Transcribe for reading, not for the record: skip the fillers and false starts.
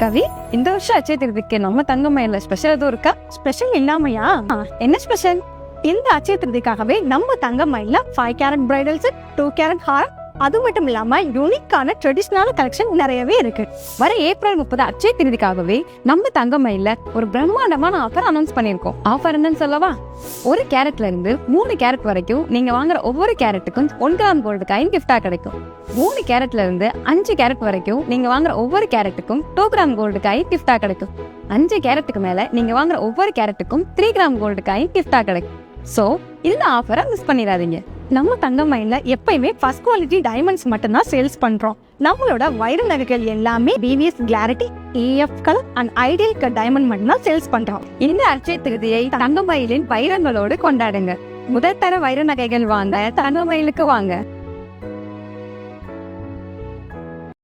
கவி, இந்த வருஷம் அச்சய திருதிக்கு நம்ம தங்கமயில ஸ்பெஷல் எதுவும் இருக்கா? ஸ்பெஷல் இல்லாமையா? என்ன ஸ்பெஷல்? இந்த அச்சய திருதிக்காகவே நம்ம தங்கமயில 5 கேரட் பிரைடல் செட், 2 கேரட் ஹாரம், அது மட்டும் இல்லாம யூனிக்கான ட்ரெடிஷனல் கலெக்ஷன் நிறையவே இருக்கு. வர ஏப்ரல் 30 அச்சய திருதிக்காகவே நம்ம தங்கமயில ஒரு பிரம்மாண்டமான ஆஃபர் அனௌன்ஸ் பண்ணிருக்கோம். ஆஃபர் என்னன்னு சொல்லவா? 1 கேரட்ல இருந்து 3 கேரட் வரைக்கும் நீங்க வாங்குற ஒவ்வொரு கேரட்டுக்கும் 1 கிராம் கோல்டு காயின் கிஃப்டா கிடைக்கும். 3 கேரட்ல இருந்து 5 கேரட் வரைக்கும் நீங்க வாங்குற ஒவ்வொரு கேரட்டுக்கும் 2 கிராம் கோல்டு காயின் கிஃப்டா கிடைக்கும். 5 கேரட்டுக்கு மேல நீங்க வாங்குற ஒவ்வொரு கேரட்டுக்கும் 3 கிராம் கோல்டு காயின் கிஃப்டா கிடைக்கும். சோ இந்த ஆஃபரை மிஸ் பண்ணிடாதீங்க. நம்ம தங்கமயில எப்பயுமே ஃபர்ஸ்ட் குவாலிட்டி டைமண்ட்ஸ் மட்டும்தான் சேல்ஸ் பண்றோம். நம்மளோட வைர நகைகள் எல்லாமே BVS clarity, EF colour and ideal cut diamond மட்டும்தான் சேல்ஸ் பண்றோம். இந்த அச்சய திருதியை தங்கமயிலின் வைரங்களோடு கொண்டாடுங்க. முதல் தர வைர நகைகள் வாங்க தங்கமயிலுக்கு வாங்க.